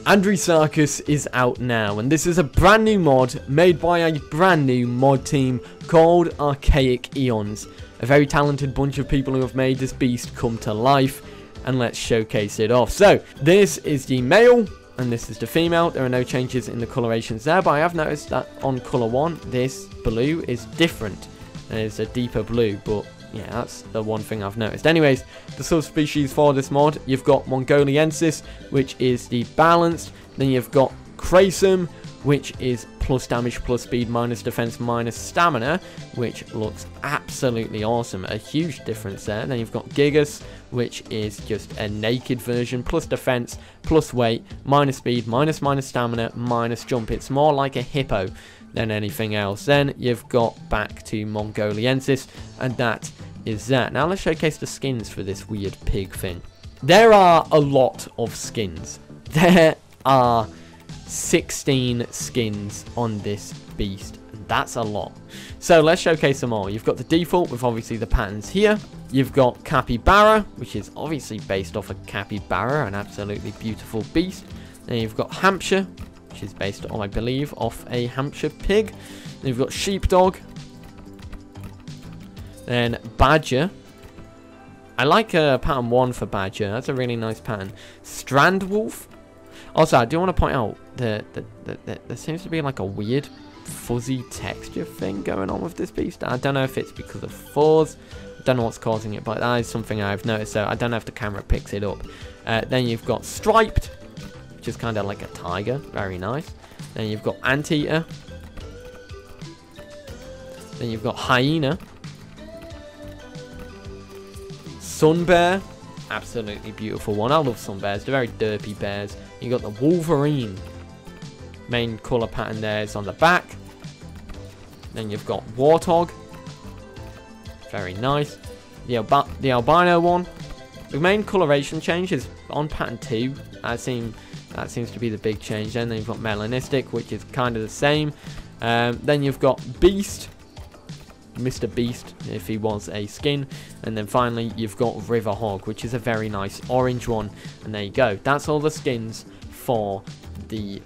Andrewsarchus is out now, and this is a brand new mod made by a brand new mod team called Archaic Eons. A very talented bunch of people who have made this beast come to life, and let's showcase it off. So, this is the male, and this is the female. There are no changes in the colorations there, but I have noticed that on color 1, this blue is different. And it's a deeper blue, but yeah, that's the one thing I've noticed. Anyways, the subspecies for this mod, you've got Mongoliensis, which is the balanced. Then you've got Crasum, which is plus damage, plus speed, minus defense, minus stamina, which looks absolutely awesome. A huge difference there. Then you've got Gigas, which is just a naked version, plus defense, plus weight, minus speed, minus stamina, minus jump. It's more like a hippo than anything else. Then you've got back to Mongoliensis, and that is that. Now let's showcase the skins for this weird pig thing. There are a lot of skins. There are 16 skins on this beast. That's a lot. So let's showcase them all. You've got the default with obviously the patterns here. You've got Capybara, which is obviously based off a capybara, an absolutely beautiful beast. Then you've got Hampshire, which is based on, I believe, off a Hampshire pig. Then you've got Sheepdog. Then Badger. I like pattern 1 for Badger. That's a really nice pattern. Strandwolf. Also, I do want to point out that there seems to be like a weird fuzzy texture thing going on with this beast. I don't know if it's because of fuzz. I don't know what's causing it, but that is something I've noticed. So I don't know if the camera picks it up. Then you've got Striped, which is kind of like a tiger. Very nice. Then you've got Anteater. Then you've got Hyena. Sunbear. Absolutely beautiful one. I love sun bears. They're very derpy bears. You got the Wolverine. Main colour pattern there is on the back. Then you've got Warthog. Very nice. The albino one. The main coloration change is on pattern 2. That seems to be the big change. Then you've got Melanistic, which is kind of the same. Then you've got Beast. Mr. Beast, if he was a skin. And then finally you've got River Hog, which is a very nice orange one. And there you go. That's all the skins for the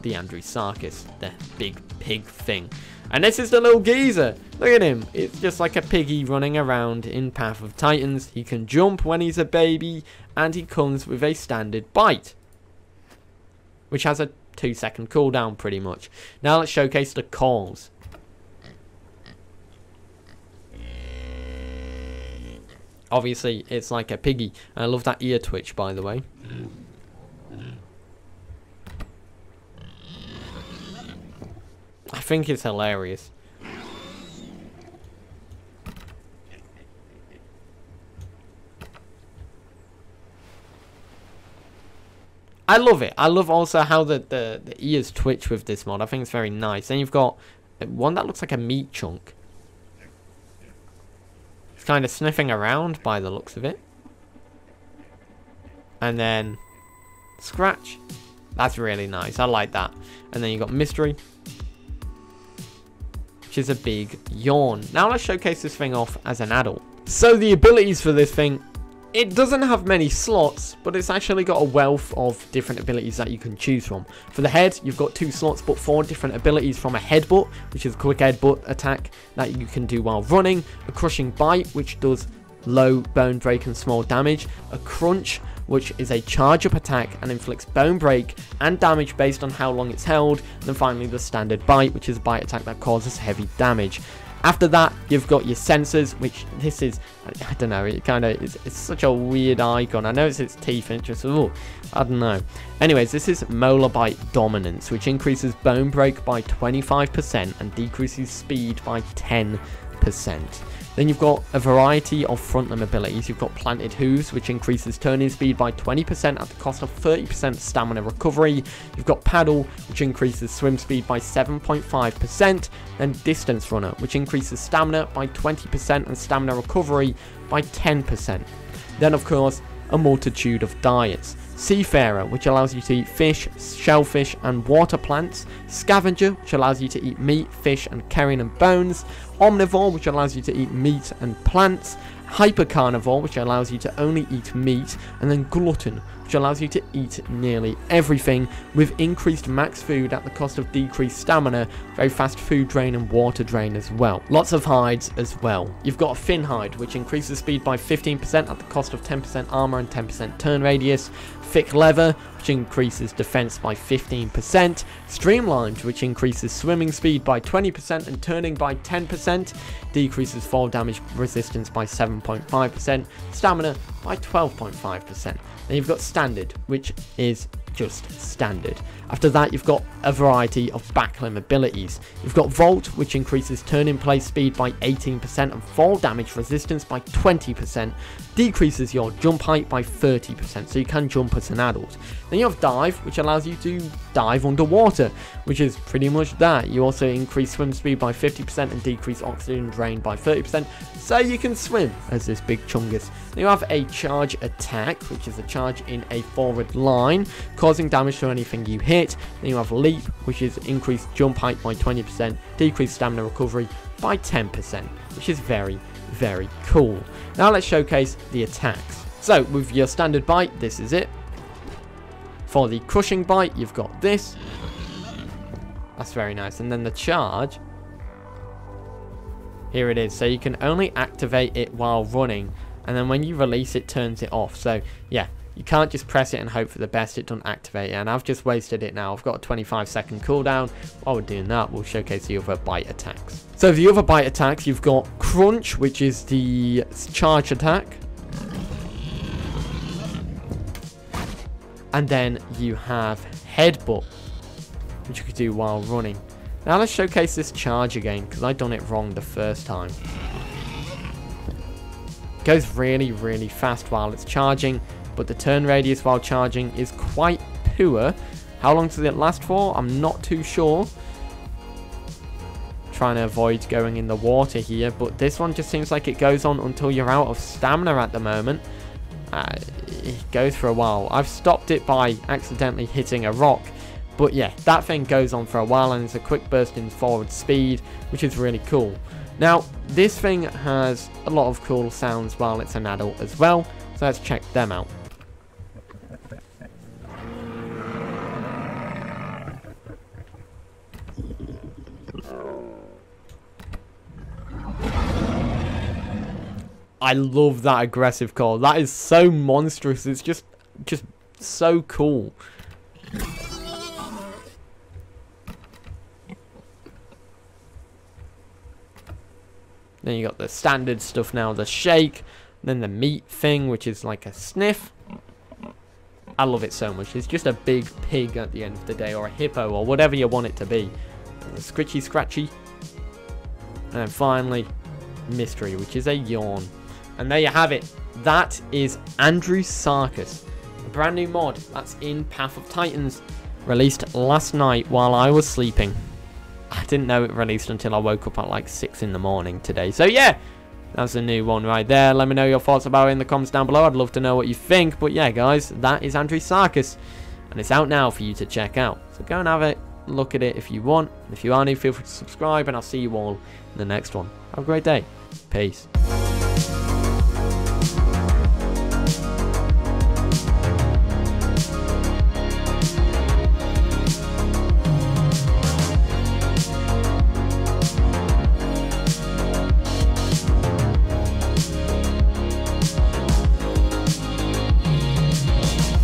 Andrewsarchus, the big pig thing. And this is the little geezer. Look at him. It's just like a piggy running around in Path of Titans. He can jump when he's a baby, and he comes with a standard bite, which has a 2-second cooldown pretty much. Now let's showcase the calls. Obviously, it's like a piggy. I love that ear twitch, by the way. I think it's hilarious. I love it. I love also how the ears twitch with this mod. I think it's very nice. Then you've got one that looks like a meat chunk. Kind of sniffing around by the looks of it. And then Scratch. That's really nice. I like that. And then you got Mystery, which is a big yawn. Now let's showcase this thing off as an adult. So the abilities for this thing, it doesn't have many slots, but it's actually got a wealth of different abilities that you can choose from. For the head, you've got 2 slots, but 4 different abilities from a headbutt, which is a quick headbutt attack that you can do while running. A crushing bite, which does low bone break and small damage. A crunch, which is a charge up attack and inflicts bone break and damage based on how long it's held. And then finally the standard bite, which is a bite attack that causes heavy damage. After that, you've got your sensors, which this is, I don't know, it kind of, it's such a weird icon. I know it's its teeth and just, oh, I don't know. Anyways, this is Molar Bite Dominance, which increases bone break by 25% and decreases speed by 10%. Then you've got a variety of front limb abilities. You've got Planted Hooves, which increases turning speed by 20% at the cost of 30% stamina recovery. You've got Paddle, which increases swim speed by 7.5%. Then Distance Runner, which increases stamina by 20% and stamina recovery by 10%. Then, of course, a multitude of diets. Seafarer, which allows you to eat fish, shellfish and water plants. Scavenger, which allows you to eat meat, fish and carrion and bones. Omnivore, which allows you to eat meat and plants. Hyper Carnivore, which allows you to only eat meat, and then Glutton, which allows you to eat nearly everything, with increased max food at the cost of decreased stamina, very fast food drain and water drain as well. Lots of hides as well. You've got a Fin Hide, which increases speed by 15% at the cost of 10% armor and 10% turn radius. Thick Leather, which increases defense by 15%. Streamlined, which increases swimming speed by 20% and turning by 10%. Decreases fall damage resistance by 7.5%. Stamina by 12.5%. Then you've got Standard, which is just standard. After that, you've got a variety of backlimb abilities. You've got Vault, which increases turn in place speed by 18% and fall damage resistance by 20%, decreases your jump height by 30%, so you can jump as an adult. Then you have Dive, which allows you to dive underwater, which is pretty much that. You also increase swim speed by 50% and decrease oxygen drain by 30%, so you can swim as this big chungus. Then you have a Charge Attack, which is a charge in a forward line, causing damage to anything you hit. Then you have Leap, which is increased jump height by 20%, decreased stamina recovery by 10%, which is very, very cool. Now let's showcase the attacks. So with your standard bite, this is it. For the crushing bite, you've got this. That's very nice. And then the charge, here it is. So you can only activate it while running, and then when you release it, turns it off. So yeah, you can't just press it and hope for the best. It doesn't activate it, and I've just wasted it now. I've got a 25-second cooldown. While we're doing that, we'll showcase the other bite attacks. So the other bite attacks, you've got Crunch, which is the charge attack. And then you have Headbutt, which you could do while running. Now let's showcase this charge again, because I've done it wrong the first time. It goes really, really fast while it's charging, but the turn radius while charging is quite poor. How long does it last for? I'm not too sure. Trying to avoid going in the water here, but this one just seems like it goes on until you're out of stamina at the moment. It goes for a while. I've stopped it by accidentally hitting a rock, but yeah, that thing goes on for a while, and it's a quick burst in forward speed, which is really cool. Now this thing has a lot of cool sounds while it's an adult as well, so let's check them out. I love that aggressive call. That is so monstrous. It's just so cool. Then you got the standard stuff now, the shake, then the meat thing, which is like a sniff. I love it so much. It's just a big pig at the end of the day, or a hippo, or whatever you want it to be. The scritchy scratchy. And then finally, mystery, which is a yawn. And there you have it. That is Andrewsarchus, a brand new mod that's in Path of Titans, released last night while I was sleeping. I didn't know it released until I woke up at like 6 in the morning today. So yeah, that's a new one right there. Let me know your thoughts about it in the comments down below. I'd love to know what you think. But yeah, guys, that is Andrewsarchus, and it's out now for you to check out. So go and have a look at it if you want. If you are new, feel free to subscribe, and I'll see you all in the next one. Have a great day. Peace.